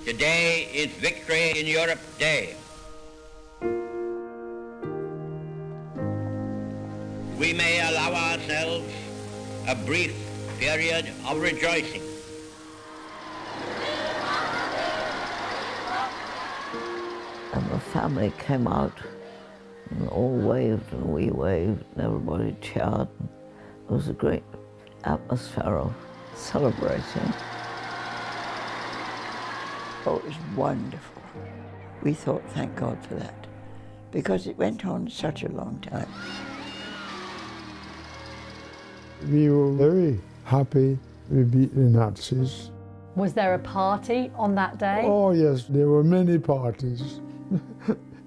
Today is Victory in Europe Day. We may allow ourselves a brief period of rejoicing. And the family came out and all waved and we waved and everybody cheered. It was a great atmosphere of celebrating. Oh, it was wonderful. We thought, thank God for that, because it went on such a long time. We were very happy we beat the Nazis. Was there a party on that day? Oh yes, there were many parties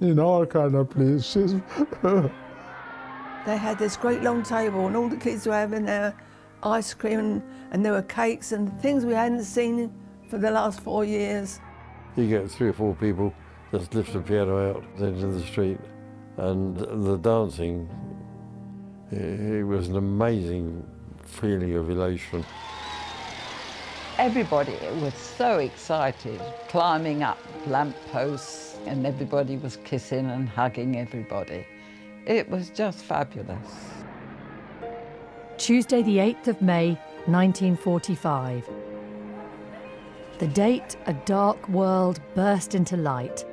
in all kind of places. They had this great long table and all the kids were having their ice cream and there were cakes and things we hadn't seen for the last 4 years. You get 3 or 4 people just lift the piano out into the street, and the dancing, it was an amazing feeling of elation. Everybody was so excited, climbing up lampposts, and everybody was kissing and hugging everybody. It was just fabulous. Tuesday the 8th of May, 1945. The date a dark world burst into light.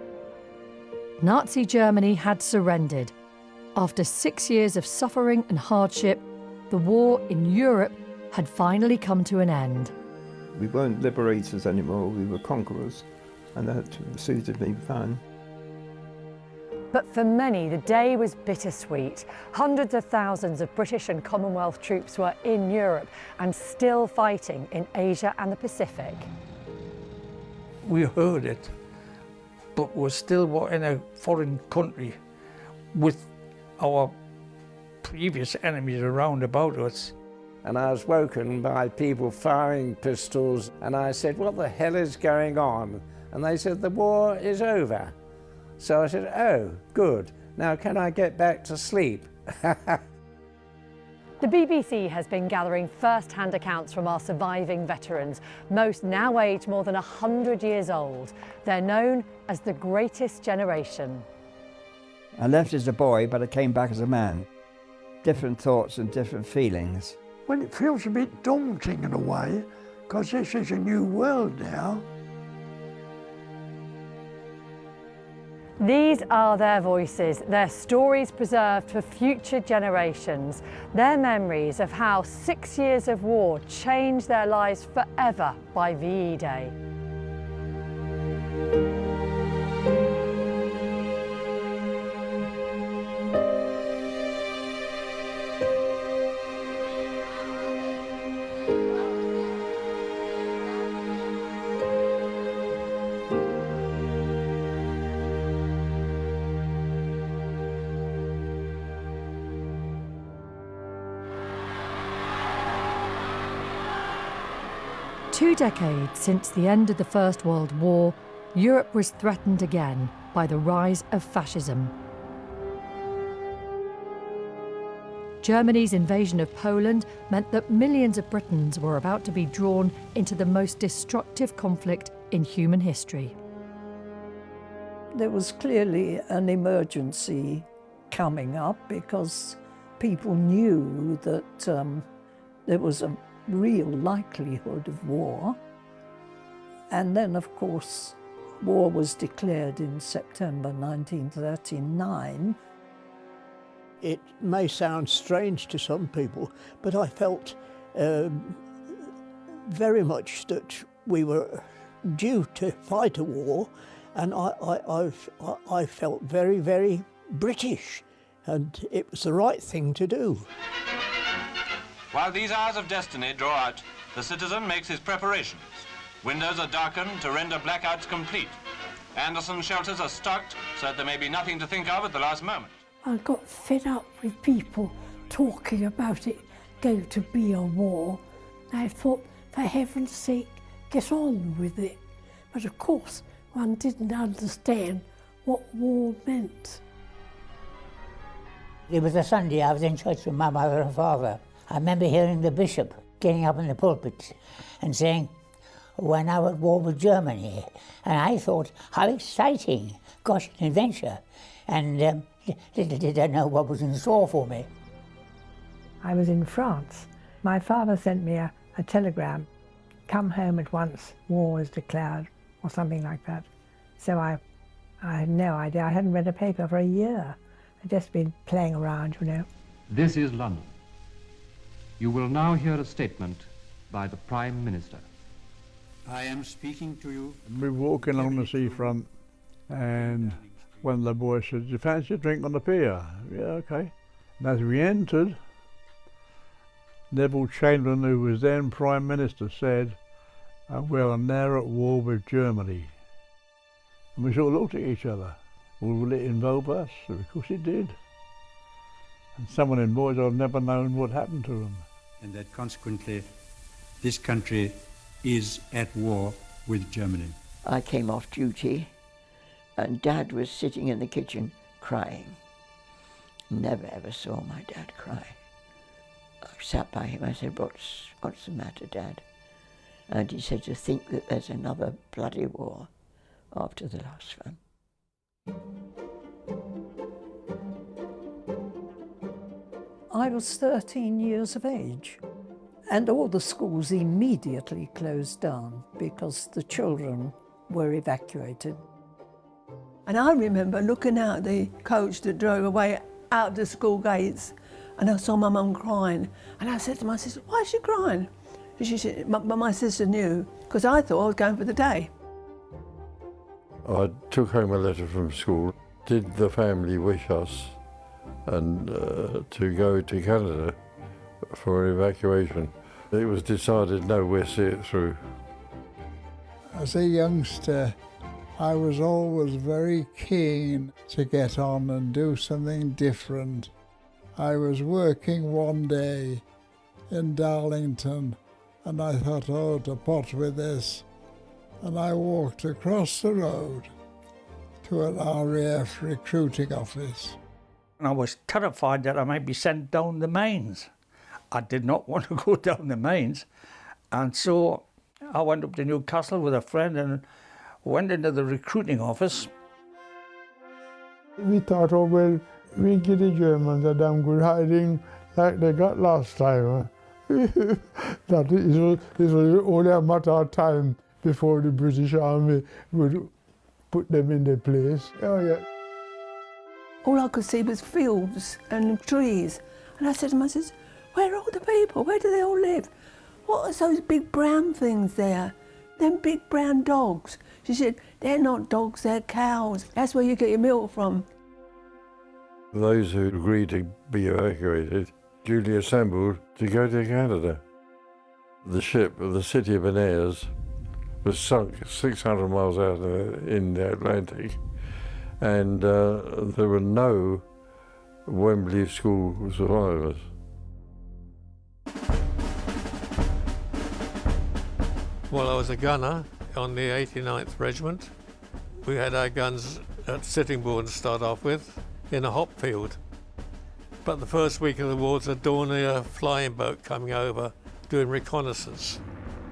Nazi Germany had surrendered. After 6 years of suffering and hardship, the war in Europe had finally come to an end. We weren't liberators anymore, we were conquerors, and that suited me fine. But for many, the day was bittersweet. Hundreds of thousands of British and Commonwealth troops were in Europe and still fighting in Asia and the Pacific. We heard it, but we still were in a foreign country with our previous enemies around about us. And I was woken by people firing pistols, and I said, what the hell is going on? And they said, the war is over. So I said, oh, good. Now can I get back to sleep? The BBC has been gathering first-hand accounts from our surviving veterans, most now aged more than 100 years old. They're known as the Greatest Generation. I left as a boy, but I came back as a man. Different thoughts and different feelings. Well, it feels a bit daunting in a way, because this is a new world now. These are their voices, their stories preserved for future generations, their memories of how 6 years of war changed their lives forever by VE Day. Two decades since the end of the First World War, Europe was threatened again by the rise of fascism. Germany's invasion of Poland meant that millions of Britons were about to be drawn into the most destructive conflict in human history. There was clearly an emergency coming up because people knew that there was a real likelihood of war. And then, of course, war was declared in September 1939. It may sound strange to some people, but I felt very much that we were due to fight a war, and I felt very, very British, and it was the right thing to do. While these hours of destiny draw out, the citizen makes his preparations. Windows are darkened to render blackouts complete. Anderson shelters are stocked so that there may be nothing to think of at the last moment. I got fed up with people talking about it going to be a war. I thought, for heaven's sake, get on with it. But of course, one didn't understand what war meant. It was a Sunday, I was in church with my mother and father. I remember hearing the bishop getting up in the pulpit and saying, when I was at war with Germany. And I thought, how exciting, gosh, an adventure. And little did I know what was in store for me. I was in France. My father sent me a telegram, come home at once, war is declared, or something like that. So I had no idea. I hadn't read a paper for a year. I'd just been playing around, you know. This is London. You will now hear a statement by the Prime Minister. I am speaking to you. We were walking along the seafront, and one of the boys said, "Do you fancy a drink on the pier?" Yeah, okay. And as we entered, Neville Chamberlain, who was then Prime Minister, said, "We're now at war with Germany." And we sort of looked at each other. Well, will it involve us? Of course it did. And some of them boys, I've never known what happened to them. And that consequently, this country is at war with Germany. I came off duty and Dad was sitting in the kitchen crying. Never ever saw my dad cry. I sat by him, I said, what's the matter, Dad? And he said, to think that there's another bloody war after the last one. I was 13 years of age, and all the schools immediately closed down because the children were evacuated. And I remember looking out the coach that drove away out the school gates, and I saw my mum crying. And I said to my sister, "Why is she crying?" And she said, but my sister knew, because I thought I was going for the day. I took home a letter from school. Did the family wish us and to go to Canada for evacuation? It was decided, no, we'll see it through. As a youngster, I was always very keen to get on and do something different. I was working one day in Darlington and I thought, oh, to pot with this. And I walked across the road to an RAF recruiting office. And I was terrified that I might be sent down the mains. I did not want to go down the mains. And so I went up to Newcastle with a friend and went into the recruiting office. We thought, oh, well, we give the Germans a damn good hiding like they got last time. That it was only a matter of time before the British Army would put them in their place. Oh, yeah. All I could see was fields and trees. And I said to my sister, where are all the people? Where do they all live? What are those big brown things there? Them big brown dogs. She said, they're not dogs, they're cows. That's where you get your milk from. Those who agreed to be evacuated duly assembled to go to Canada. The ship, the City of Benares, was sunk 600 miles out in the Atlantic, and there were no Wembley School survivors. Well, I was a gunner on the 89th Regiment. We had our guns at Sittingbourne to start off with, in a hop field. But the first week of the war was a Dornier flying boat coming over, doing reconnaissance.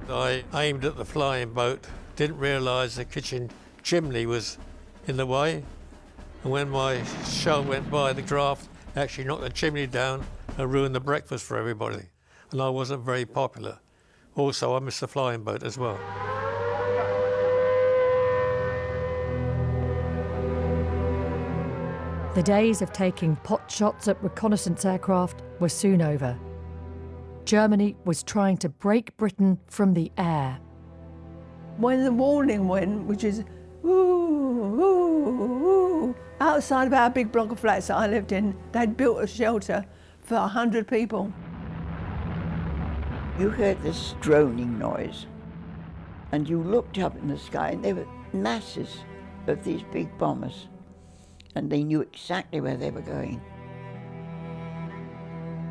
I aimed at the flying boat, didn't realise the kitchen chimney was in the way, and when my shell went by, the draft actually knocked the chimney down and ruined the breakfast for everybody. And I wasn't very popular. Also, I missed the flying boat as well. The days of taking pot shots at reconnaissance aircraft were soon over. Germany was trying to break Britain from the air. When the warning went, which is ooh, ooh, ooh, outside of our big block of flats that I lived in, they'd built a shelter for 100 people. You heard this droning noise, and you looked up in the sky, and there were masses of these big bombers, and they knew exactly where they were going.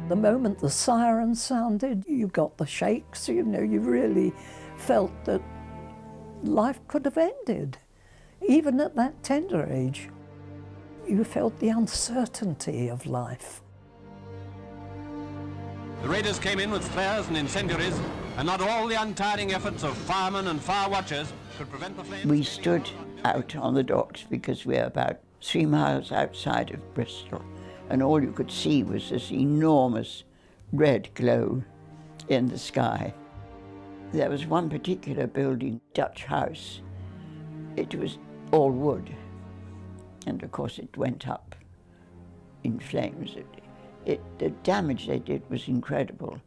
The moment the siren sounded, you got the shakes, you know, you really felt that life could have ended. Even at that tender age, you felt the uncertainty of life. The raiders came in with flares and incendiaries and not all the untiring efforts of firemen and fire watchers could prevent the flames. We stood out on the docks because we were about 3 miles outside of Bristol, and all you could see was this enormous red glow in the sky. There was one particular building, Dutch house. It was all wood, and of course it went up in flames. The damage they did was incredible.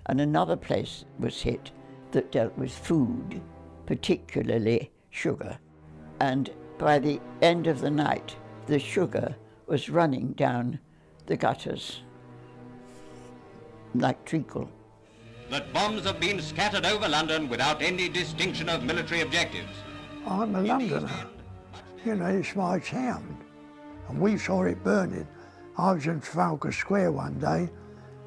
And another place was hit that dealt with food, particularly sugar. And by the end of the night, the sugar was running down the gutters like treacle. That bombs have been scattered over London without any distinction of military objectives. I'm a Londoner. You know, it's my town. And we saw it burning. I was in Trafalgar Square one day,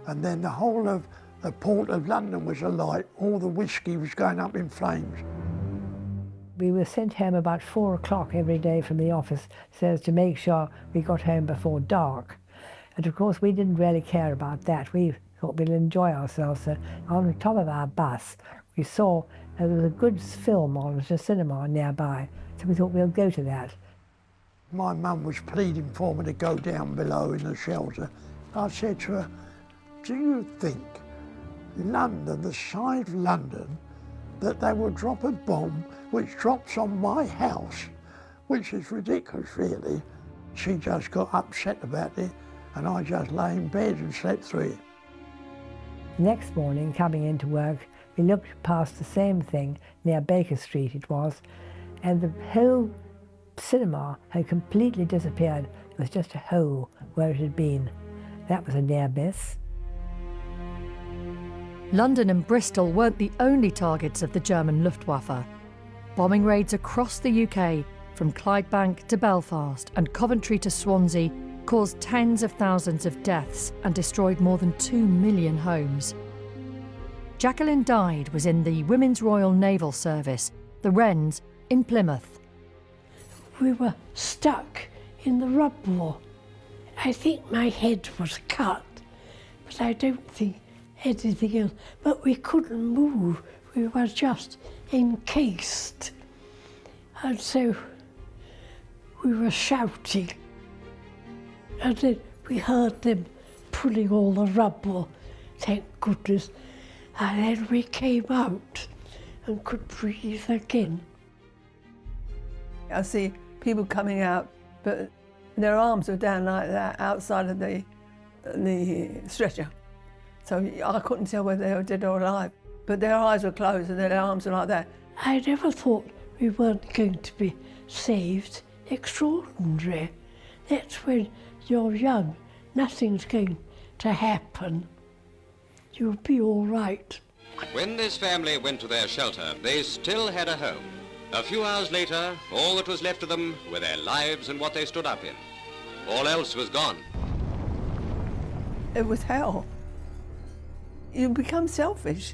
and then the whole of the port of London was alight. All the whiskey was going up in flames. We were sent home about 4 o'clock every day from the office so as to make sure we got home before dark. And of course we didn't really care about that. We thought we'd enjoy ourselves. So on the top of our bus we saw there was a good film on at a cinema nearby, so we thought we'll go to that. My mum was pleading for me to go down below in the shelter. I said to her, do you think London, the side of London, that they will drop a bomb which drops on my house, which is ridiculous really. She just got upset about it, and I just lay in bed and slept through it. Next morning, coming into work, we looked past the same thing, near Baker Street it was, and the whole cinema had completely disappeared. It was just a hole where it had been. That was a near miss. London and Bristol weren't the only targets of the German Luftwaffe. Bombing raids across the UK, from Clydebank to Belfast and Coventry to Swansea, caused tens of thousands of deaths and destroyed more than 2 million homes. Jacqueline Died was in the Women's Royal Naval Service, the Wrens, in Plymouth. We were stuck in the rubble. I think my head was cut, but I don't think anything else. But we couldn't move. We were just encased. And so we were shouting. And then we heard them pulling all the rubble, thank goodness. And then we came out and could breathe again. I see people coming out, but their arms are down like that outside of the stretcher. So I couldn't tell whether they were dead or alive. But their eyes were closed and their arms were like that. I never thought we weren't going to be saved. Extraordinary. That's when you're young. Nothing's going to happen. You'll be all right. When this family went to their shelter, they still had a home. A few hours later, all that was left of them were their lives and what they stood up in. All else was gone. It was hell. You become selfish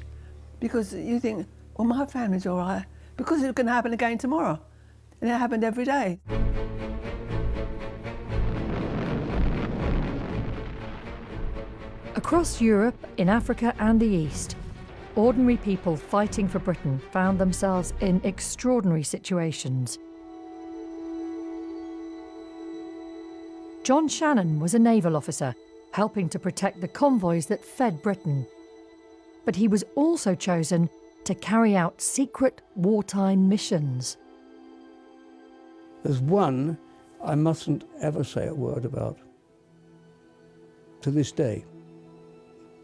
because you think, well, my family's all right, because it's going to happen again tomorrow. And it happened every day. Across Europe, in Africa and the East, ordinary people fighting for Britain found themselves in extraordinary situations. John Shannon was a naval officer, helping to protect the convoys that fed Britain. But he was also chosen to carry out secret wartime missions. There's one I mustn't ever say a word about. To this day.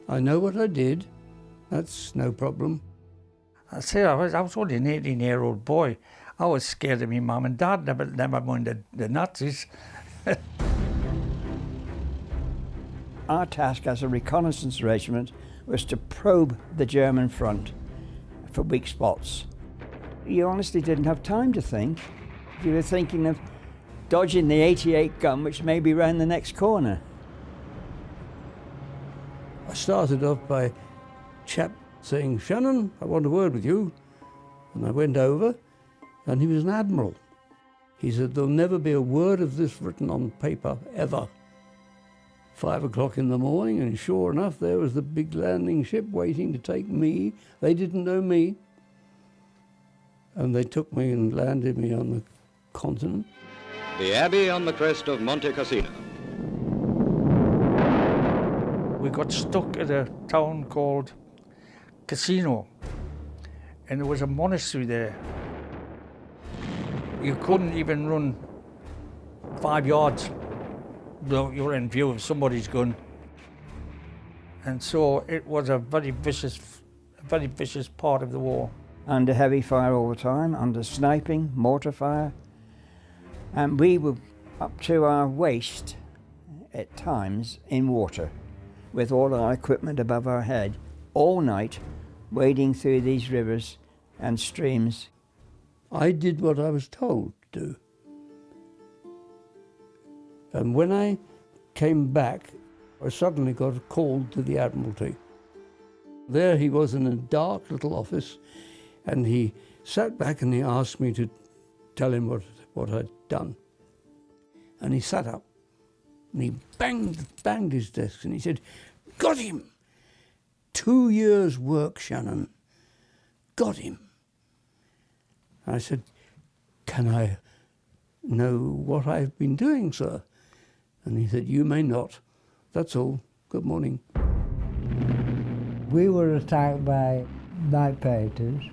I know what I did. That's no problem. I say I was only an 18-year-old boy. I was scared of me mum and dad, never mind the Nazis. Our task as a reconnaissance regiment was to probe the German front for weak spots. You honestly didn't have time to think. You were thinking of dodging the 88 gun, which may be round the next corner. I started off by a chap saying, "Shannon, I want a word with you." And I went over, and he was an admiral. He said, "There'll never be a word of this written on paper, ever. 5 o'clock in the morning, and sure enough, there was the big landing ship waiting to take me. They didn't know me. And they took me and landed me on the continent. The Abbey on the crest of Monte Cassino. We got stuck at a town called Cassino, and there was a monastery there. You couldn't even run 5 yards without you're in view of somebody's gun. And so it was a very vicious part of the war. Under heavy fire all the time, under sniping, mortar fire. And we were up to our waist at times in water with all our equipment above our head all night, wading through these rivers and streams. I did what I was told to do. And when I came back, I suddenly got called to the Admiralty. There he was in a dark little office, and he sat back and he asked me to tell him what I'd done. And he sat up and he banged his desk and he said, "Got him! 2 years' work, Shannon. Got him." I said, "Can I know what I've been doing, sir?" And he said, "You may not. That's all. Good morning." We were attacked by night fighters.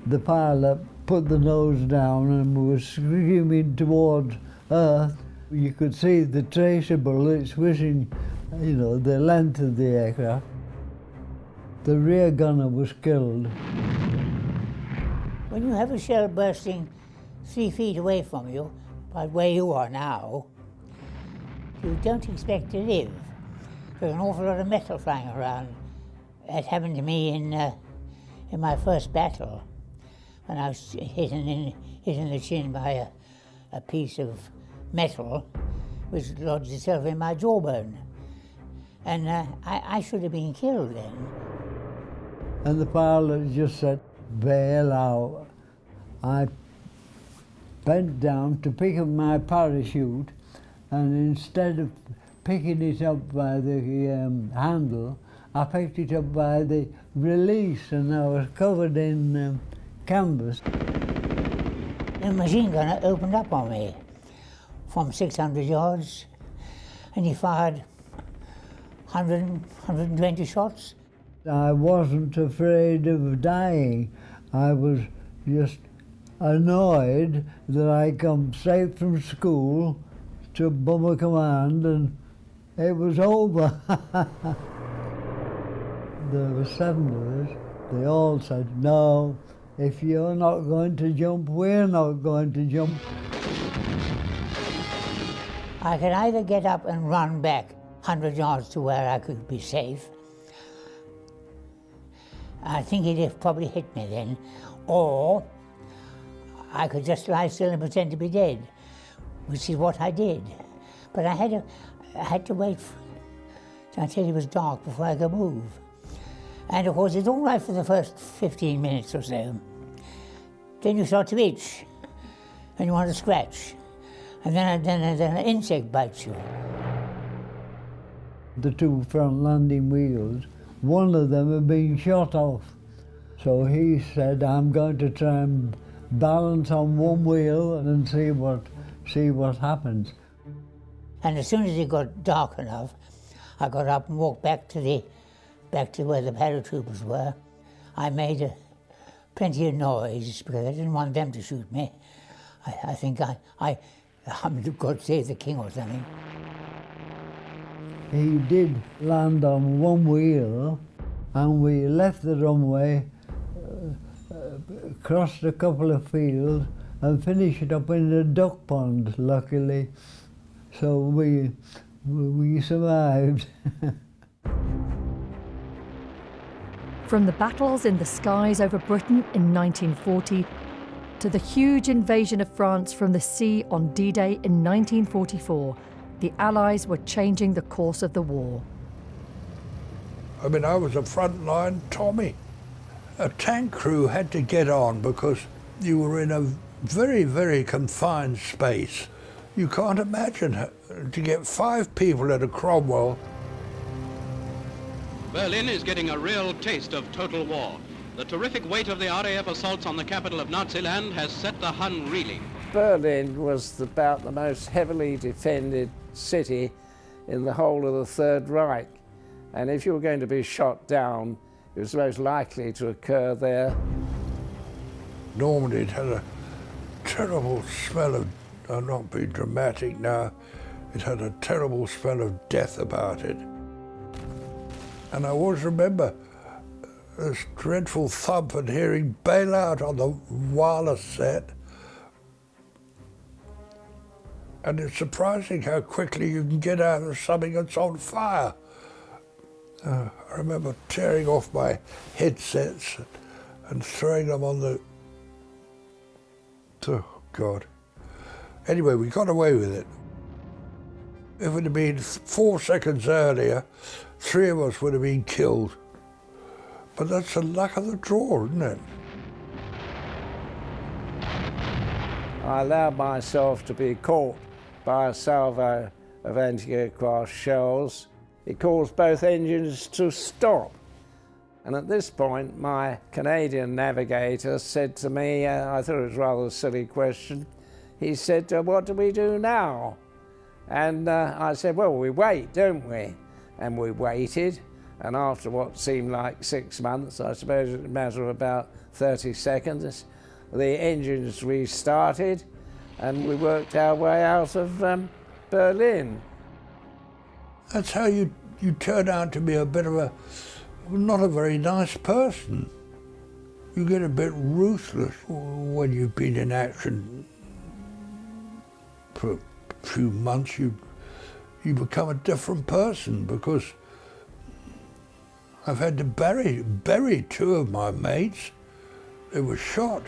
The pilot put the nose down and was screaming towards Earth. You could see the tracer bullets whizzing, the length of the aircraft. The rear gunner was killed. When you have a shell bursting 3 feet away from you, like where you are now, you don't expect to live. There's an awful lot of metal flying around. It happened to me in my first battle, when I was hit in the chin by a piece of metal which lodged itself in my jawbone. And I should have been killed then. And the pilot just said, "Bail out." I bent down to pick up my parachute, and instead of picking it up by the handle, I picked it up by the release, and I was covered in canvas. The machine gunner opened up on me from 600 yards, and he fired 120 shots. I wasn't afraid of dying. I was just annoyed that I come straight from school to Bomber Command and it was over. There were 7 of us. They all said, "No, if you're not going to jump, we're not going to jump." I could either get up and run back 100 yards to where I could be safe. I think he'd have probably hit me then. Or I could just lie still and pretend to be dead, which is what I did. But I had to wait until it was dark before I could move. And of course, it's all right for the first 15 minutes or so. Then you start to itch, and you want to scratch. And then an insect bites you. The 2 front landing wheels, one of them had been shot off. So he said, "I'm going to try and balance on one wheel and see what happens." And as soon as it got dark enough, I got up and walked back to where the paratroopers were. I made plenty of noise because I didn't want them to shoot me. I think I'm God save the king or something. He did land on one wheel, and we left the runway, crossed a couple of fields, and finished up in a duck pond, luckily. So we survived. From the battles in the skies over Britain in 1940 to the huge invasion of France from the sea on D-Day in 1944, the Allies were changing the course of the war. I mean, I was a frontline Tommy. A tank crew had to get on because you were in a very, very confined space. You can't imagine to get 5 people at a Cromwell. Berlin is getting a real taste of total war. The terrific weight of the RAF assaults on the capital of Nazi land has set the Hun reeling. Berlin was about the most heavily defended city in the whole of the Third Reich. And if you were going to be shot down, it was most likely to occur there. Normandy, it had a terrible smell of, I'm not being dramatic now, it had a terrible smell of death about it. And I always remember this dreadful thump and hearing "bail out" on the wireless set. And it's surprising how quickly you can get out of something that's on fire. I remember tearing off my headsets and throwing them on the... Oh, God. Anyway, we got away with it. If it had been 4 seconds earlier, 3 of us would have been killed. But that's the luck of the draw, isn't it? I allowed myself to be caught by a salvo of anti-aircraft shells. It caused both engines to stop. And at this point, my Canadian navigator said to me, I thought it was rather a silly question, he said, "What do we do now?" And I said, "Well, we wait, don't we?" And we waited, and after what seemed like 6 months, I suppose it was a matter of about 30 seconds, the engines restarted, and we worked our way out of Berlin. That's how you turn out to be a bit of a, not a very nice person. You get a bit ruthless when you've been in action for a few months. You become a different person, because I've had to bury 2 of my mates. They were shot.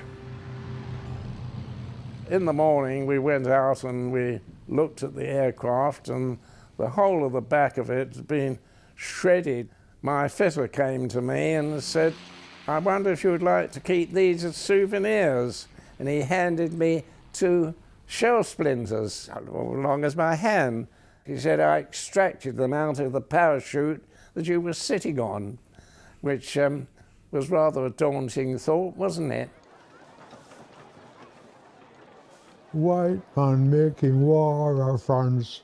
In the morning, we went out and we looked at the aircraft, and the whole of the back of it had been shredded. My fitter came to me and said, "I wonder if you would like to keep these as souvenirs." And he handed me 2 shell splinters, as long as my hand. He said, "I extracted them out of the parachute that you were sitting on," which was rather a daunting thought, wasn't it? White man making war of France.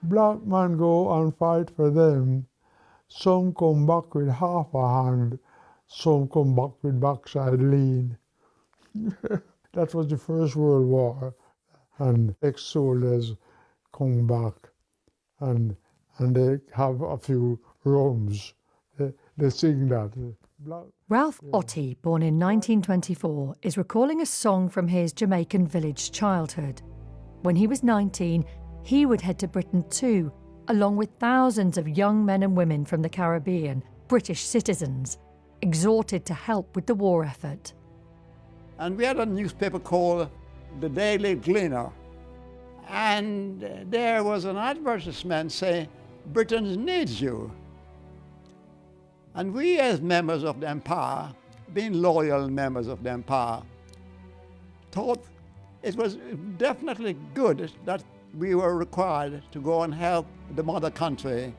Black man go and fight for them. Some come back with half a hand, some come back with backside lean. That was the First World War, and ex-soldiers come back and they have a few rums. They sing that. Ralph Ottey, born in 1924, is recalling a song from his Jamaican village childhood. When he was 19, he would head to Britain too, along with thousands of young men and women from the Caribbean, British citizens, exhorted to help with the war effort. And we had a newspaper called the Daily Gleaner, and there was an advertisement saying, "Britain needs you." And we, as members of the Empire, being loyal members of the Empire, thought it was definitely good that we were required to go and help the mother country.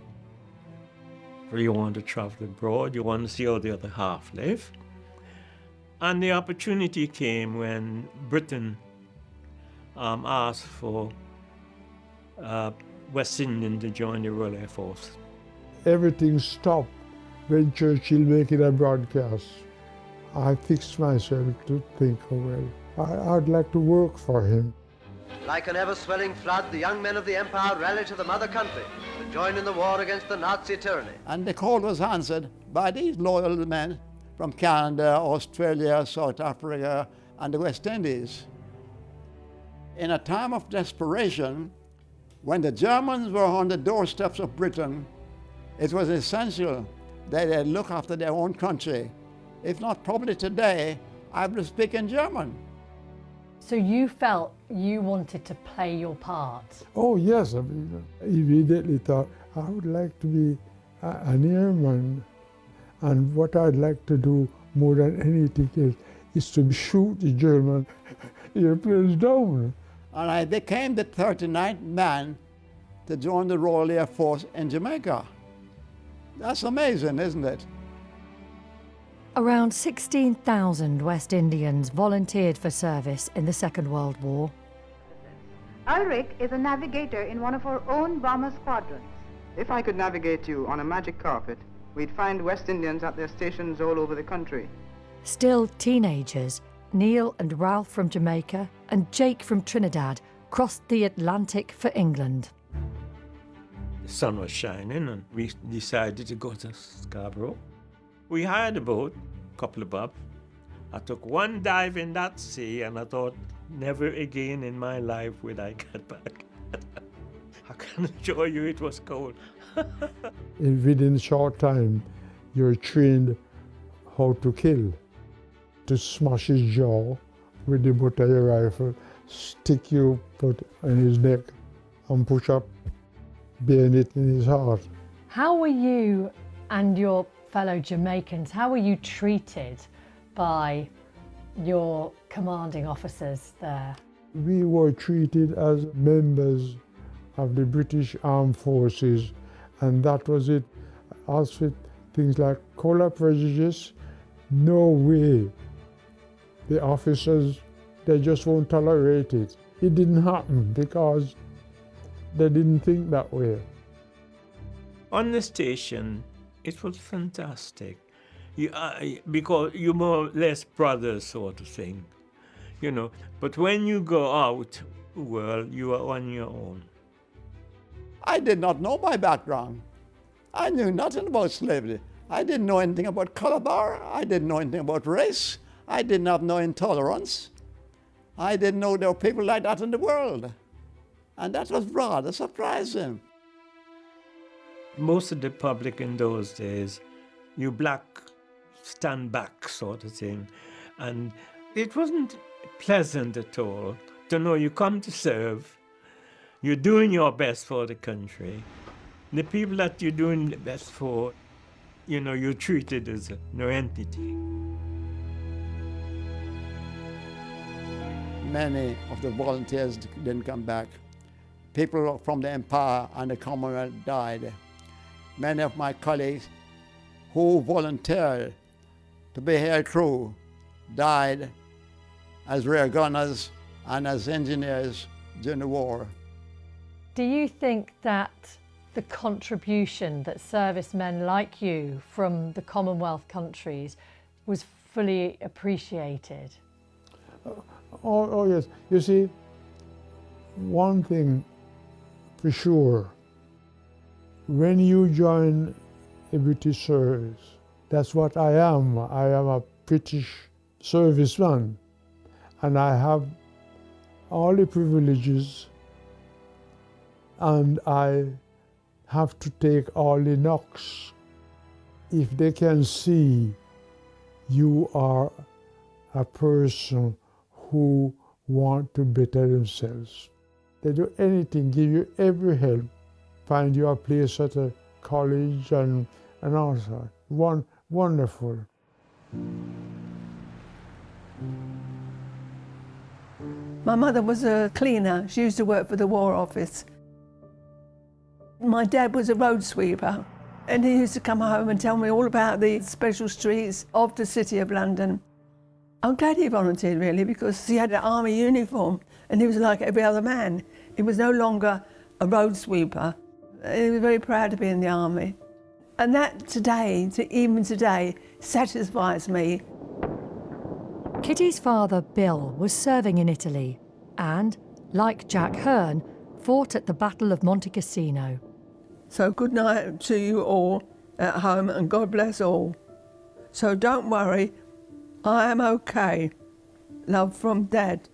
You want to travel abroad, you want to see how the other half live. And the opportunity came when Britain asked for West Indian to join the Royal Air Force. Everything stopped when Churchill making a broadcast. I fixed myself to think, oh well, I'd like to work for him. Like an ever-swelling flood, the young men of the Empire rallied to the mother country to join in the war against the Nazi tyranny. And the call was answered by these loyal men from Canada, Australia, South Africa, and the West Indies. In a time of desperation, when the Germans were on the doorsteps of Britain, it was essential that they look after their own country. If not, probably today, I would speak in German. So you felt you wanted to play your part? Oh yes, I mean, immediately thought, I would like to be an airman. And what I'd like to do more than anything else is to shoot the German airplanes down. and I became the 39th man to join the Royal Air Force in Jamaica. That's amazing, isn't it? Around 16,000 West Indians volunteered for service in the Second World War. Ulrich is a navigator in one of our own bomber squadrons. If I could navigate you on a magic carpet, we'd find West Indians at their stations all over the country. Still teenagers, Neil and Ralph from Jamaica and Jake from Trinidad crossed the Atlantic for England. The sun was shining and we decided to go to Scarborough. We hired a boat, a couple of bob. I took one dive in that sea and I thought, never again in my life would I get back. I can assure you it was cold. Within a short time, you're trained how to kill. To smash his jaw with the butt of your rifle, stick your foot in his neck and push up, bayonet in his heart. How were you and your fellow Jamaicans, how were you treated by your commanding officers there? We were treated as members of the British Armed Forces, and that was it. As with things like colour prejudice, no way. The officers, they just won't tolerate it. It didn't happen because they didn't think that way. On the station, it was fantastic. Because you're more or less brothers sort of thing, you know. But when you go out, well, you are on your own. I did not know my background. I knew nothing about slavery. I didn't know anything about color bar. I didn't know anything about race. I did not know intolerance. I didn't know there were people like that in the world. And that was rather surprising. Most of the public in those days, you black stand back sort of thing. And it wasn't pleasant at all to know you come to serve, you're doing your best for the country. The people that you're doing the best for, you know, you're treated as no entity. Many of the volunteers didn't come back. People from the Empire and the Commonwealth died. Many of my colleagues who volunteered to be air crew died as rear gunners and as engineers during the war. Do you think that the contribution that servicemen like you from the Commonwealth countries was fully appreciated? Oh yes. You see, one thing for sure, when you join a British service, that's what I am. I am a British serviceman, and I have all the privileges, and I have to take all the knocks. If they can see you are a person who want to better themselves, they do anything, give you every help, find you a place at a college and all that. Wonderful. My mother was a cleaner. She used to work for the War Office. My dad was a road sweeper, and he used to come home and tell me all about the special streets of the City of London. I'm glad he volunteered, really, because he had an army uniform and he was like every other man. He was no longer a road sweeper. He was very proud to be in the army. And that today, even today, satisfies me. Kitty's father, Bill, was serving in Italy and, like Jack Hearn, fought at the Battle of Monte Cassino. So good night to you all at home, and God bless all. So don't worry, I am okay. Love from Dad.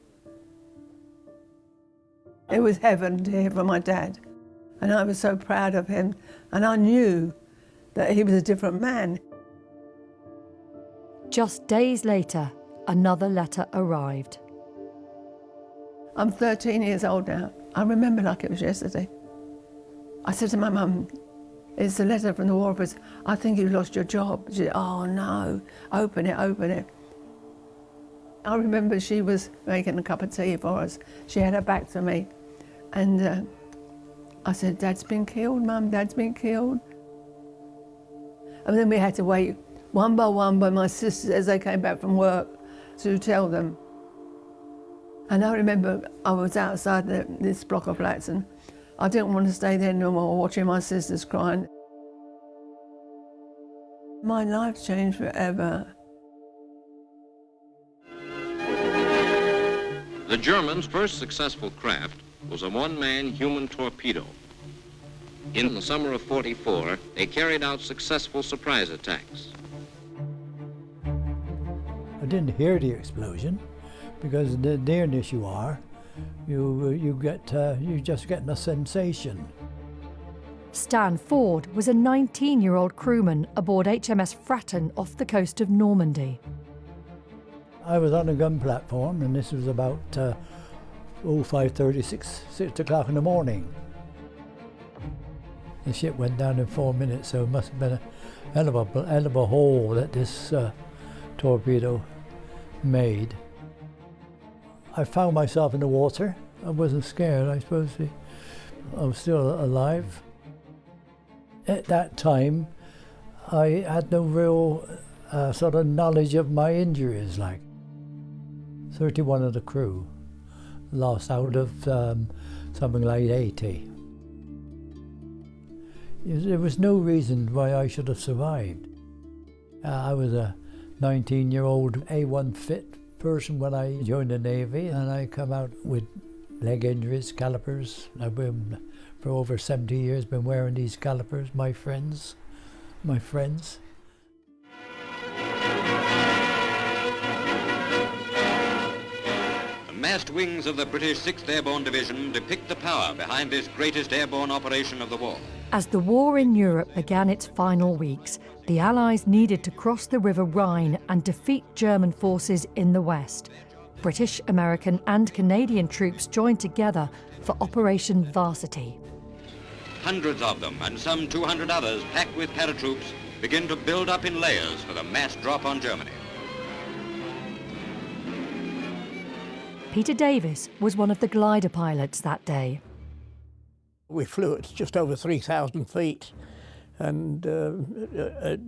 It was heaven to hear from my dad, and I was so proud of him, and I knew that he was a different man. Just days later, another letter arrived. I'm 13 years old now. I remember like it was yesterday. I said to my mum, it's a letter from the War Office. I think you lost your job. She said, oh no, open it, open it. I remember she was making a cup of tea for us. She had her back to me. And I said, Dad's been killed, Mum, Dad's been killed. And then we had to wait one by my sisters as they came back from work to tell them. And I remember I was outside this block of flats and I didn't want to stay there no more, watching my sisters crying. My life changed forever. The Germans' first successful craft was a one-man human torpedo. In the summer of '44, they carried out successful surprise attacks. I didn't hear the explosion because the nearness you are, you just getting a sensation. Stan Ford was a 19-year-old crewman aboard HMS Fratton off the coast of Normandy. I was on a gun platform, and this was about 5:30, 6 o'clock in the morning. The ship went down in 4 minutes, so it must have been a hell of a hole that this torpedo made. I found myself in the water. I wasn't scared. I suppose I was still alive. At that time, I had no real sort of knowledge of my injuries. Like 31 of the crew lost out of something like 80. There was no reason why I should have survived. I was a 19-year-old A1 fit person when I joined the Navy, and I come out with leg injuries, calipers. I've been, for over 70 years, been wearing these calipers, my friends. The massed wings of the British 6th Airborne Division depict the power behind this greatest airborne operation of the war. As the war in Europe began its final weeks, the Allies needed to cross the River Rhine and defeat German forces in the west. British, American and Canadian troops joined together for Operation Varsity. Hundreds of them and some 200 others packed with paratroops begin to build up in layers for the mass drop on Germany. Peter Davis was one of the glider pilots that day. We flew at just over 3,000 feet, and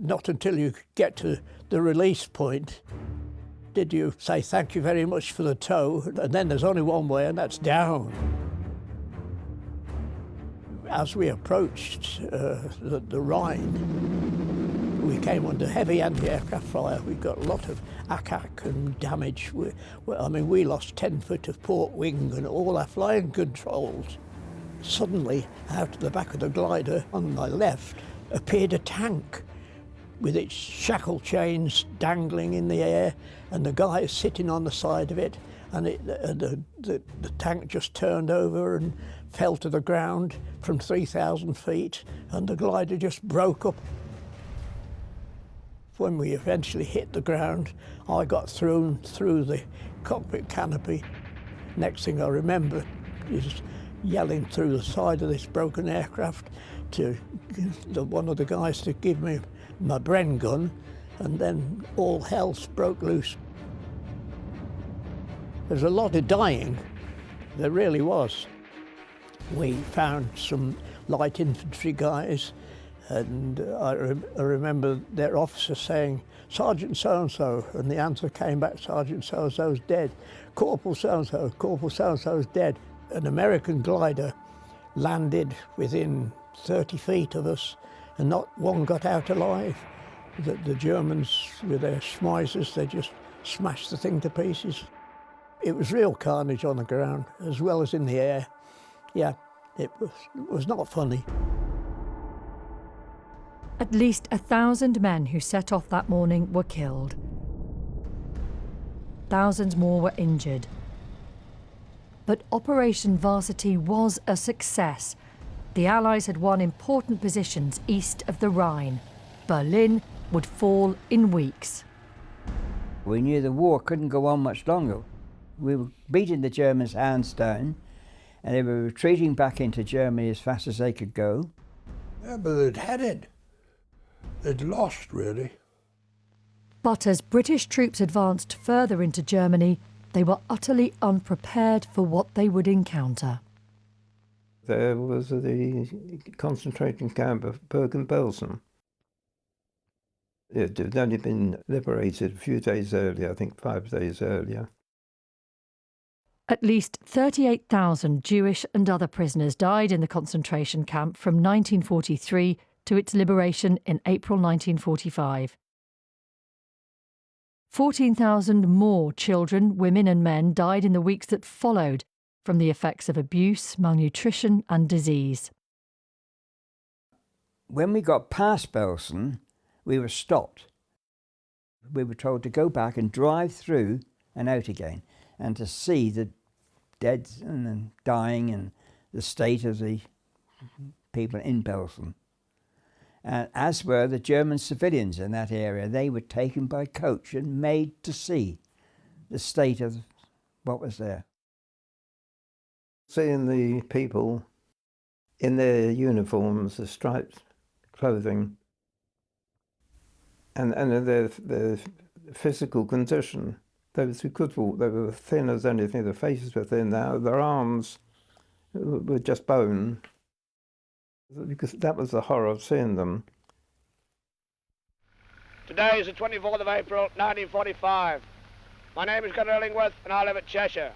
not until you get to the release point did you say thank you very much for the tow, and then there's only one way, and that's down. As we approached the Rhine, we came under heavy anti-aircraft fire. We got a lot of attack and damage. We lost 10 foot of port wing and all our flying controls. Suddenly, out of the back of the glider on my left appeared a tank with its shackle chains dangling in the air, and the guy sitting on the side of it, and the tank just turned over and fell to the ground from 3,000 feet, and the glider just broke up. When we eventually hit the ground, I got thrown through the cockpit canopy. Next thing I remember is yelling through the side of this broken aircraft to one of the guys to give me my Bren gun, and then all hell broke loose. There's a lot of dying, there really was. We found some light infantry guys, and I remember their officer saying, "Sergeant so-and-so," and the answer came back, "Sergeant so-and-so's dead." "Corporal so-and-so, Corporal so-and-so's dead." An American glider landed within 30 feet of us, and not one got out alive. The Germans, with their Schmeissers, they just smashed the thing to pieces. It was real carnage on the ground, as well as in the air. Yeah, it was not funny. At least 1,000 men who set off that morning were killed. Thousands more were injured. But Operation Varsity was a success. The Allies had won important positions east of the Rhine. Berlin would fall in weeks. We knew the war couldn't go on much longer. We were beating the Germans hands down, and they were retreating back into Germany as fast as they could go. Yeah, but they'd had it. They'd lost, really. But as British troops advanced further into Germany, they were utterly unprepared for what they would encounter. There was the concentration camp of Bergen-Belsen. It had only been liberated a few days earlier, I think 5 days earlier. At least 38,000 Jewish and other prisoners died in the concentration camp from 1943 to its liberation in April 1945. 14,000 more children, women and men died in the weeks that followed from the effects of abuse, malnutrition and disease. When we got past Belsen, we were stopped. We were told to go back and drive through and out again, and to see the dead and the dying and the state of the people in Belsen. And as were the German civilians in that area. They were taken by coach and made to see the state of what was there. Seeing the people in their uniforms, the striped clothing, and their physical condition. Those who could walk, they were thin as anything. Their faces were thin. Their arms were just bone. Because that was the horror of seeing them. Today is the 24th of April, 1945. My name is Gunnar Illingworth and I live at Cheshire.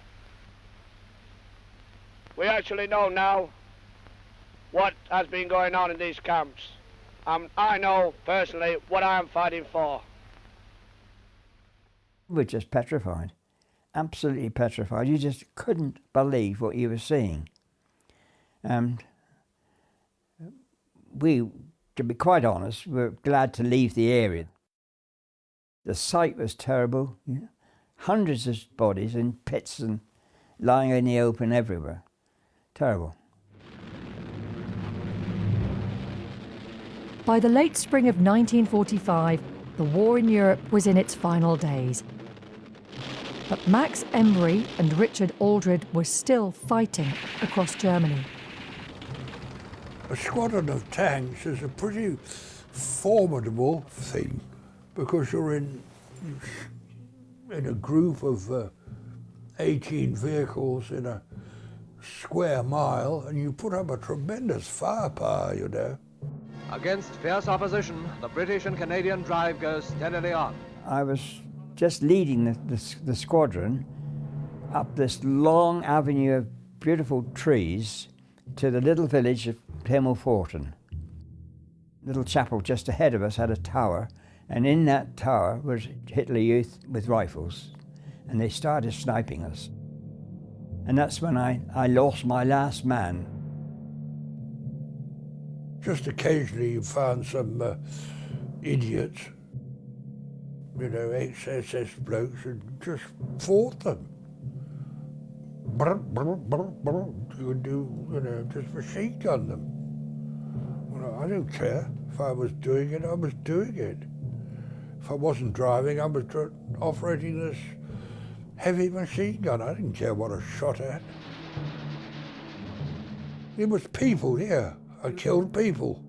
We actually know now what has been going on in these camps. I know personally what I am fighting for. We were just petrified, absolutely petrified. You just couldn't believe what you were seeing. And we, to be quite honest, were glad to leave the area. The sight was terrible. You know? Hundreds of bodies in pits and lying in the open everywhere. Terrible. By the late spring of 1945, the war in Europe was in its final days. But Max Embry and Richard Aldred were still fighting across Germany. A squadron of tanks is a pretty formidable thing because you're in a group of 18 vehicles in a square mile, and you put up a tremendous firepower, you know. Against fierce opposition, the British and Canadian drive goes steadily on. I was just leading the squadron up this long avenue of beautiful trees to the little village of Himmelpforten. Little chapel just ahead of us had a tower, and in that tower was Hitler Youth with rifles, and they started sniping us. And that's when I lost my last man. Just occasionally you found some idiots, you know, ex-SS blokes, and just fought them. You would do, you know, just machine gun them. Well, I don't care. If I was doing it, I was doing it. If I wasn't driving, I was operating this heavy machine gun. I didn't care what I shot at. It was people here. I killed people.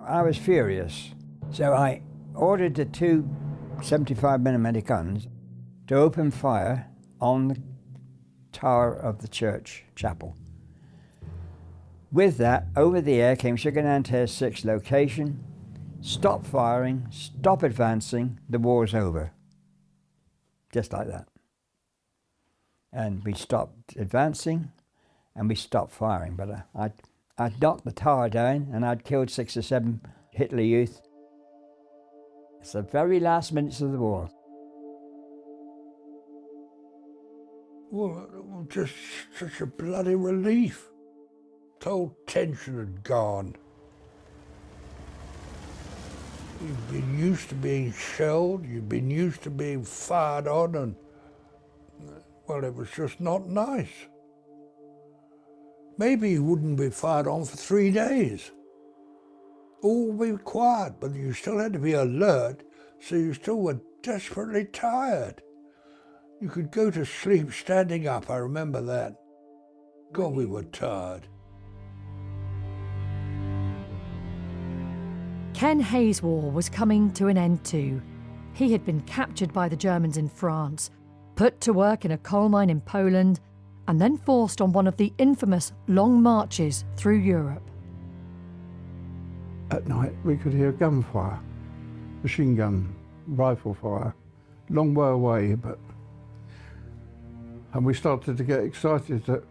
I was furious, so I ordered the 2 75mm guns to open fire on the tower of the church chapel. With that, over the air came Sugar-Nanterre 6 location, stop firing, stop advancing, the war's over. Just like that. And we stopped advancing and we stopped firing, but I'd knocked the tower down and I'd killed 6 or 7 Hitler Youth. It's the very last minutes of the war. Well, just such a bloody relief. The whole tension had gone. You've been used to being shelled, you've been used to being fired on, and, well, it was just not nice. Maybe you wouldn't be fired on for 3 days. All be quiet, but you still had to be alert, so you still were desperately tired. You could go to sleep standing up, I remember that. God, we were tired. Ken Hayes' war was coming to an end too. He had been captured by the Germans in France, put to work in a coal mine in Poland, and then forced on one of the infamous long marches through Europe. At night we could hear gunfire, machine gun, rifle fire, long way away, and we started to get excited that,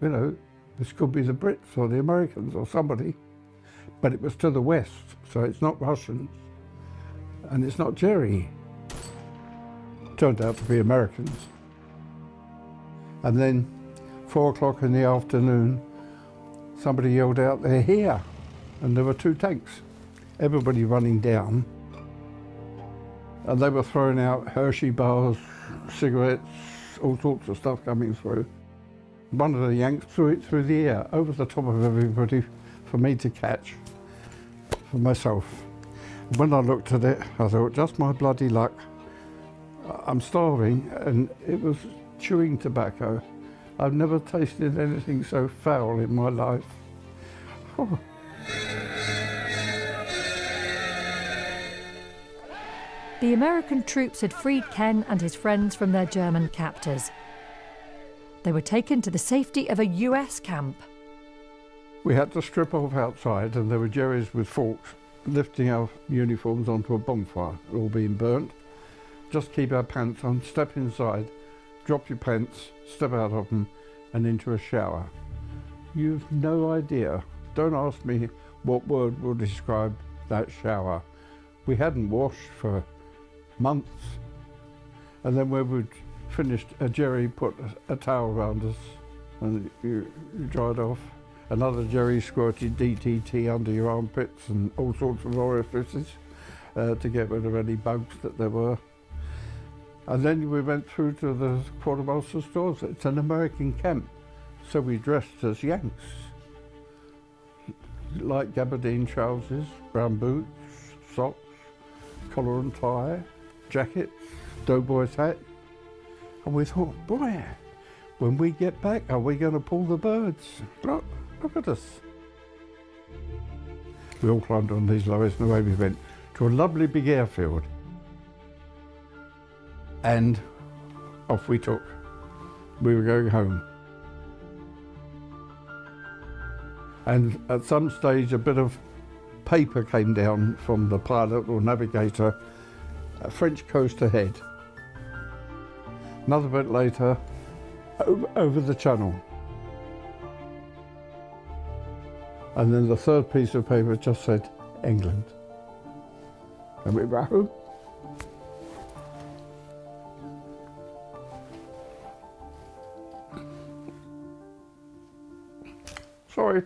you know, this could be the Brits or the Americans or somebody, but it was to the west, so it's not Russians, and it's not Jerry. Turned out to be Americans. And then 4 o'clock in the afternoon, somebody yelled out, "They're here," and there were 2 tanks. Everybody running down, and they were throwing out Hershey bars, cigarettes, all sorts of stuff coming through. One of the Yanks threw it through the air, over the top of everybody, for me to catch, for myself. When I looked at it, I thought, just my bloody luck. I'm starving, and it was chewing tobacco. I've never tasted anything so foul in my life. Oh. The American troops had freed Ken and his friends from their German captors. They were taken to the safety of a US camp. We had to strip off outside, and there were Jerrys with forks lifting our uniforms onto a bonfire, all being burnt. Just keep our pants on, step inside, drop your pants, step out of them, and into a shower. You've no idea. Don't ask me what word will describe that shower. We hadn't washed for months. And then when we'd finished, a Jerry put a towel around us and you dried off. Another Jerry squirted DDT under your armpits and all sorts of orifices to get rid of any bugs that there were. And then we went through to the quartermaster stores. It's an American camp, so we dressed as Yanks. Light gabardine trousers, brown boots, socks, collar and tie, jackets, doughboy's hat. And we thought, boy, when we get back, are we going to pull the birds? Look at us. We all climbed on these lorries and away we went to a lovely big airfield. And off we took. We were going home. And at some stage a bit of paper came down from the pilot or navigator, a French coast ahead. Another bit later, over the channel. And then the third piece of paper just said, England. And we were home. Sorry.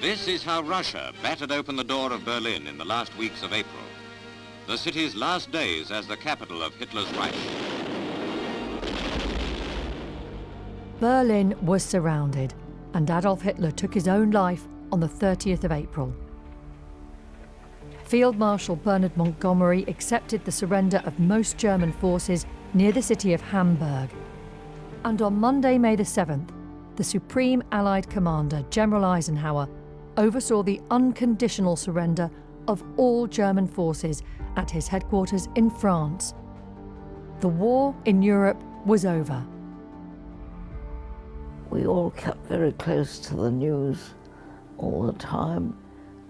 This is how Russia battered open the door of Berlin in the last weeks of April. The city's last days as the capital of Hitler's Reich. Berlin was surrounded, and Adolf Hitler took his own life on the 30th of April. Field Marshal Bernard Montgomery accepted the surrender of most German forces near the city of Hamburg. And on Monday, May the 7th, the Supreme Allied Commander, General Eisenhower, oversaw the unconditional surrender of all German forces at his headquarters in France. The war in Europe was over. We all kept very close to the news all the time,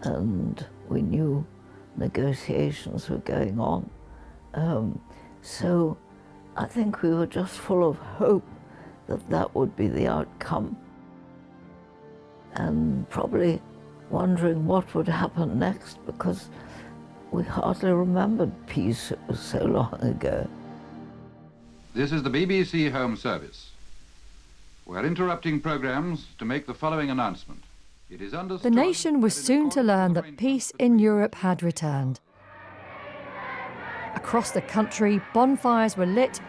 and we knew negotiations were going on. So I think we were just full of hope that that would be the outcome, and probably wondering what would happen next, because we hardly remembered peace. It was so long ago. This is the BBC Home Service. We're interrupting programs to make the following announcement. It is understood. The nation was soon to learn that peace in Europe had returned. Across the country, bonfires were lit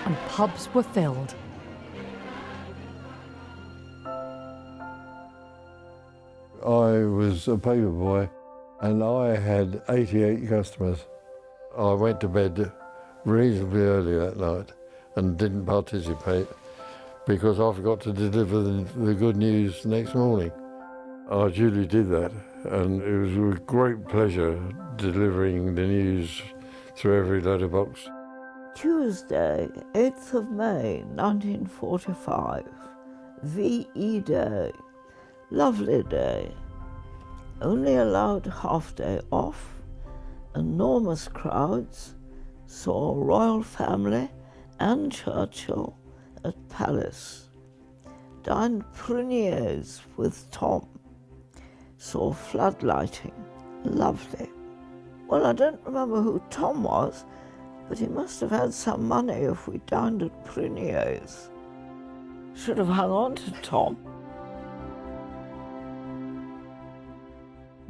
and pubs were filled. I was a paper boy and I had 88 customers. I went to bed reasonably early that night and didn't participate because I forgot to deliver the good news next morning. I duly did that, and it was with great pleasure delivering the news through every letterbox. Tuesday, 8th of May, 1945. VE Day. Lovely day. Only allowed half day off. Enormous crowds. Saw royal family and Churchill at Palace. Dined Pruniers with Tom. Saw floodlighting. Lovely. Well, I don't remember who Tom was, but he must have had some money if we dined at Prunier's. Should have hung on to Tom.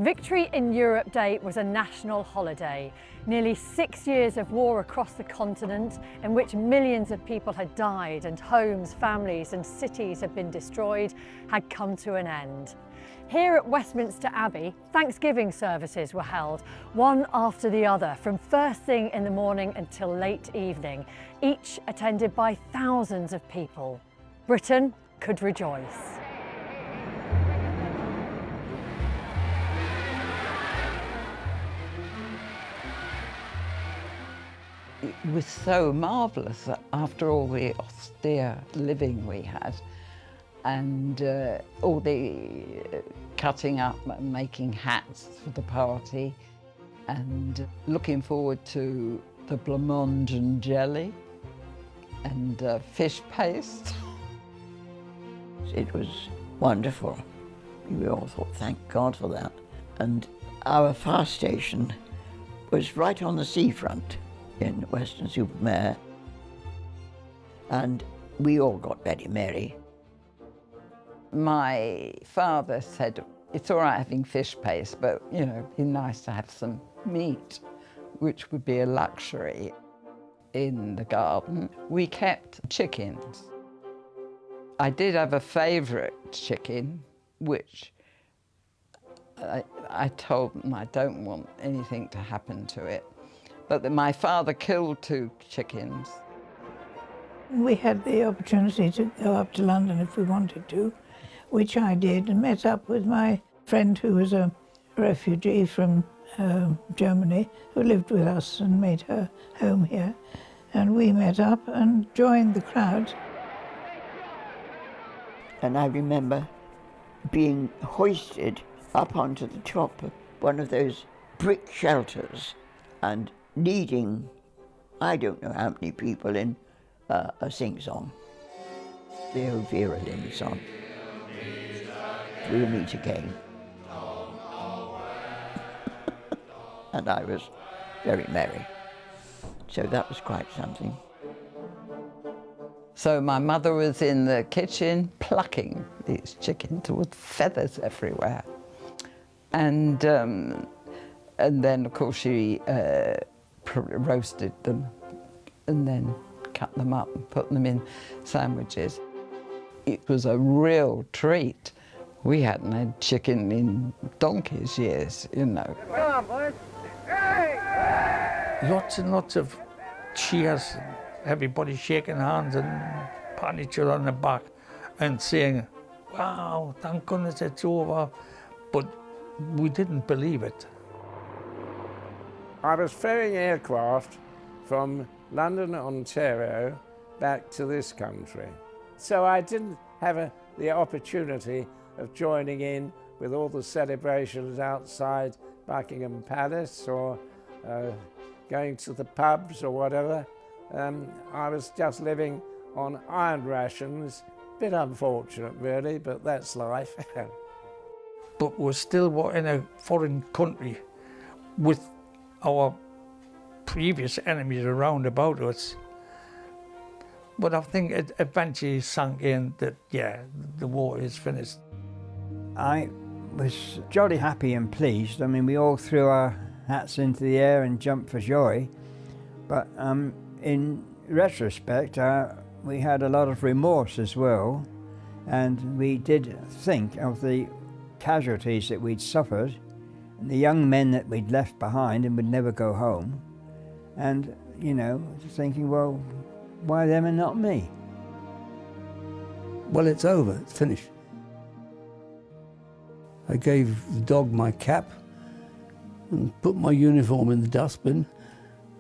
Victory in Europe Day was a national holiday. Nearly 6 years of war across the continent in which millions of people had died and homes, families and cities had been destroyed had come to an end. Here at Westminster Abbey, Thanksgiving services were held, one after the other, from first thing in the morning until late evening, each attended by thousands of people. Britain could rejoice. It was so marvellous that after all the austere living we had and all the cutting up and making hats for the party and looking forward to the blancmange and jelly and fish paste. It was wonderful. We all thought, thank God for that. And our fire station was right on the seafront in Weston-super-Mare, and we all got very merry. My father said, it's all right having fish paste, but, you know, it'd be nice to have some meat, which would be a luxury in the garden. We kept chickens. I did have a favourite chicken, which I told them I don't want anything to happen to it. But my father killed 2 chickens. We had the opportunity to go up to London if we wanted to, which I did, and met up with my friend who was a refugee from Germany, who lived with us and made her home here. And we met up and joined the crowd. And I remember being hoisted up onto the top of one of those brick shelters and leading, I don't know how many people in a sing-song. The old Vera Lynn song. We'll meet again. And I was very merry. So that was quite something. So my mother was in the kitchen plucking these chickens with feathers everywhere. And then, of course, she roasted them and then cut them up and put them in sandwiches. It was a real treat. We hadn't had chicken in donkey's years, you know. Come on, boys. Lots and lots of cheers, everybody shaking hands and patting each other on the back and saying, wow, thank goodness it's over. But we didn't believe it. I was ferrying aircraft from London, Ontario, back to this country. So I didn't have the opportunity of joining in with all the celebrations outside Buckingham Palace or going to the pubs or whatever. I was just living on iron rations. Bit unfortunate, really, but that's life. But we're still in a foreign country with our previous enemies around about us. But I think it eventually sank in that, yeah, the war is finished. I was jolly happy and pleased. I mean, we all threw our hats into the air and jumped for joy. But in retrospect, we had a lot of remorse as well. And we did think of the casualties that we'd suffered, and the young men that we'd left behind and would never go home. And, you know, thinking, well, why them and not me? Well, it's over, it's finished. I gave the dog my cap and put my uniform in the dustbin,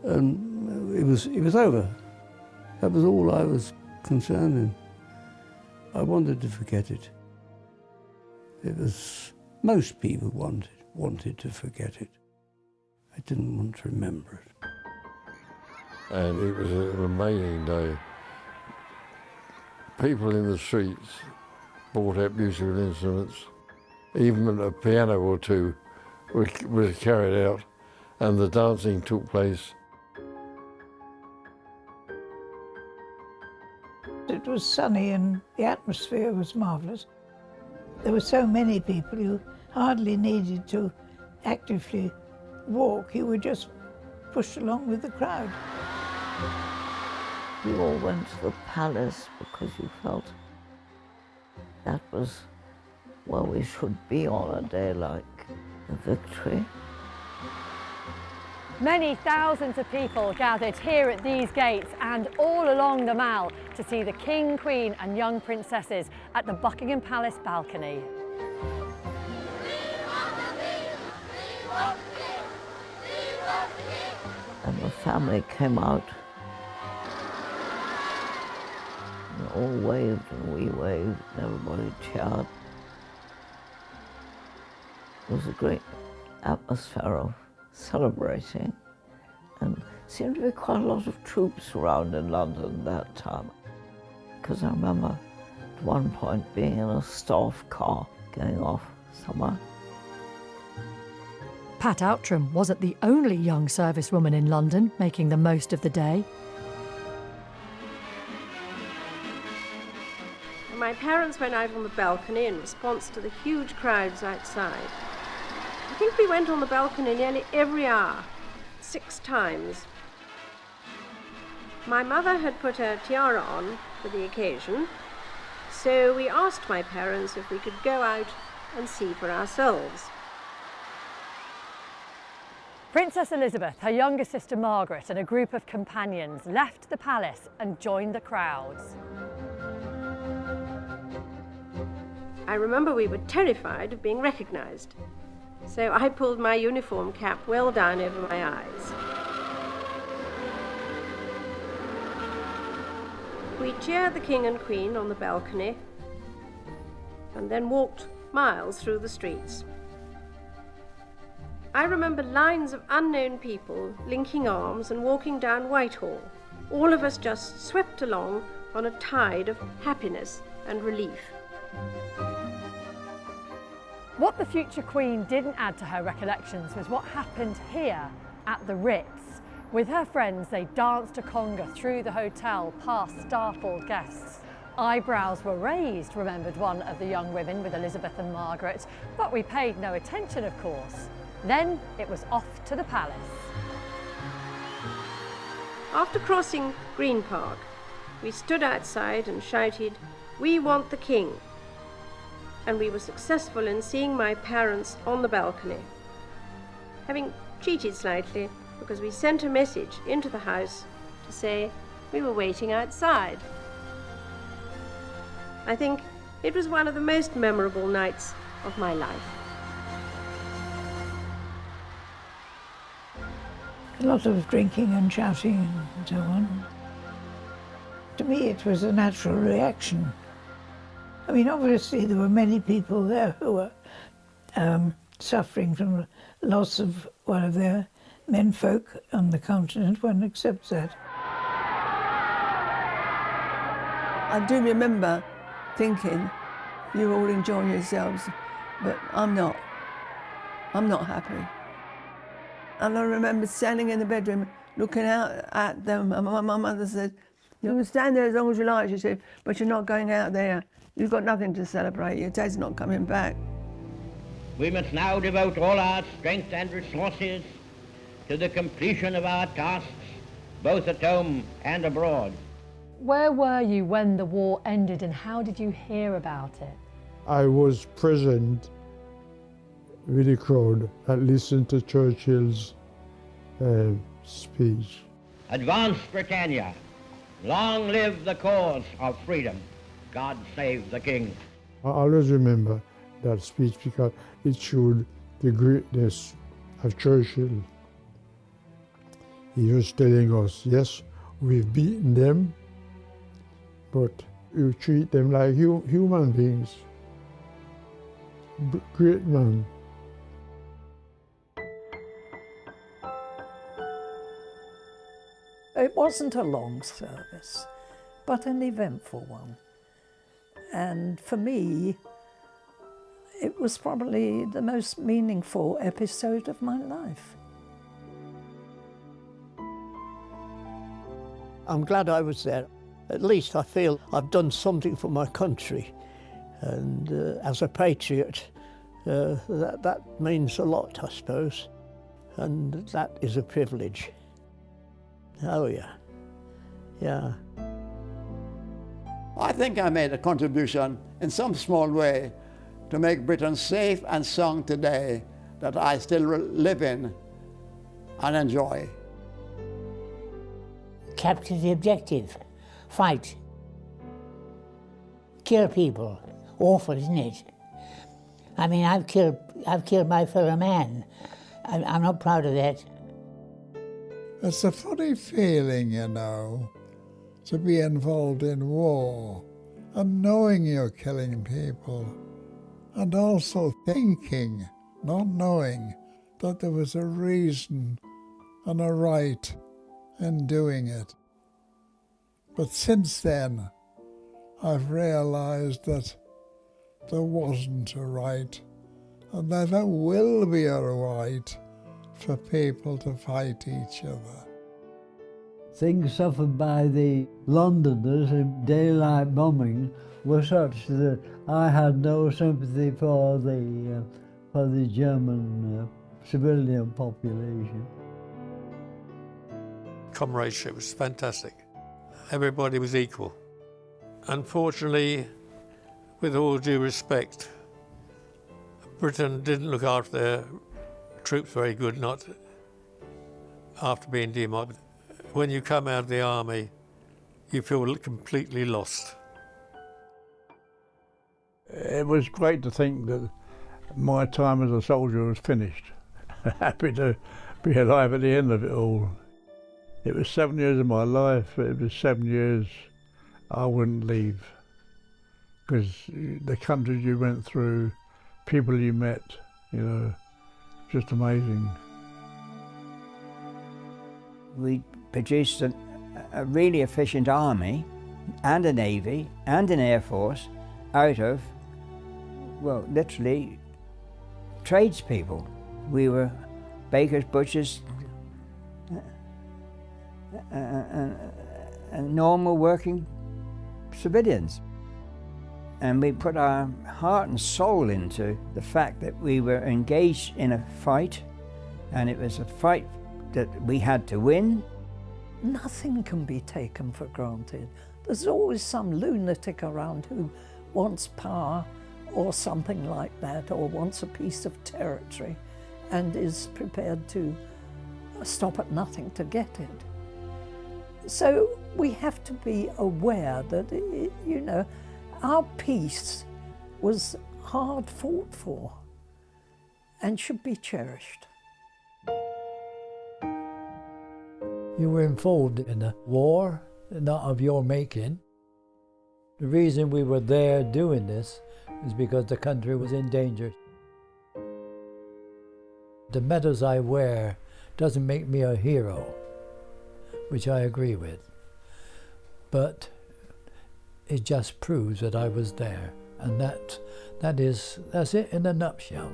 and it was over. That was all I was concerned in. I wanted to forget it. It was, most people wanted to forget it. I didn't want to remember it. And it was an amazing day. People in the streets brought out musical instruments. Even a piano or two was carried out, and the dancing took place. It was sunny and the atmosphere was marvellous. There were so many people, you hardly needed to actively walk, you were just pushed along with the crowd. You all went to the palace because you felt that was where we should be on a day like the victory. Many thousands of people gathered here at these gates and all along the Mall to see the King, Queen and young princesses at the Buckingham Palace balcony. And the family came out and all waved and we waved and everybody cheered. It was a great atmosphere of celebrating, and seemed to be quite a lot of troops around in London that time, because I remember at one point being in a staff car going off somewhere. Pat Outram wasn't the only young servicewoman in London making the most of the day. My parents went out on the balcony in response to the huge crowds outside. I think we went on the balcony nearly every hour, 6 times. My mother had put her tiara on for the occasion, so we asked my parents if we could go out and see for ourselves. Princess Elizabeth, her younger sister Margaret and a group of companions left the palace and joined the crowds. I remember we were terrified of being recognised, so I pulled my uniform cap well down over my eyes. We cheered the King and Queen on the balcony and then walked miles through the streets. I remember lines of unknown people linking arms and walking down Whitehall, all of us just swept along on a tide of happiness and relief. What the future Queen didn't add to her recollections was what happened here at the Ritz. With her friends, they danced a conga through the hotel past startled guests. Eyebrows were raised, remembered one of the young women with Elizabeth and Margaret, but we paid no attention, of course. Then it was off to the palace. After crossing Green Park, we stood outside and shouted, "We want the King!" And we were successful in seeing my parents on the balcony, having cheated slightly because we sent a message into the house to say we were waiting outside. I think it was one of the most memorable nights of my life. A lot of drinking and shouting and so on. To me, it was a natural reaction. I mean, obviously, there were many people there who were suffering from the loss of one of their menfolk on the continent. One accepts that. I do remember thinking, you're all enjoying yourselves, but I'm not. I'm not happy. And I remember standing in the bedroom looking out at them, and my mother said, "You can stand there as long as you like," she said, "but you're not going out there. You've got nothing to celebrate. Your dad's not coming back." We must now devote all our strength and resources to the completion of our tasks, both at home and abroad. Where were you when the war ended and how did you hear about it? I was present with the crowd that listened to Churchill's speech. Advance, Britannia. Long live the cause of freedom. God save the King. I always remember that speech because it showed the greatness of Churchill. He was telling us, yes, we've beaten them, but you treat them like human beings. Great man. It wasn't a long service, but an eventful one. And for me, it was probably the most meaningful episode of my life. I'm glad I was there. At least I feel I've done something for my country. And as a patriot, that means a lot, I suppose. And that is a privilege. Oh, yeah. Yeah. I think I made a contribution in some small way to make Britain safe and sound today that I still live in and enjoy. Capture the objective. Fight. Kill people. Awful, isn't it? I mean, I've killed my fellow man. I'm not proud of that. It's a funny feeling, you know, to be involved in war and knowing you're killing people and also thinking, not knowing, that there was a reason and a right in doing it. But since then, I've realized that there wasn't a right and never will be a right for people to fight each other. Things suffered by the Londoners in daylight bombing were such that I had no sympathy for the German civilian population. Comradeship was fantastic. Everybody was equal. Unfortunately, with all due respect, Britain didn't look after their troops very good, not after being demobbed. When you come out of the army, you feel completely lost. It was great to think that my time as a soldier was finished. Happy to be alive at the end of it all. It was 7 years of my life, but it was 7 years I wouldn't leave. Because the countries you went through, people you met, you know, just amazing. We produced a really efficient army and a navy and an air force out of, well, literally tradespeople. We were bakers, butchers, and normal working civilians. And we put our heart and soul into the fact that we were engaged in a fight, and it was a fight that we had to win. Nothing can be taken for granted. There's always some lunatic around who wants power or something like that, or wants a piece of territory and is prepared to stop at nothing to get it. So we have to be aware that, you know, our peace was hard fought for and should be cherished. You were involved in a war, not of your making. The reason we were there doing this is because the country was in danger. The medals I wear doesn't make me a hero, which I agree with, but it just proves that I was there, and that's it in a nutshell.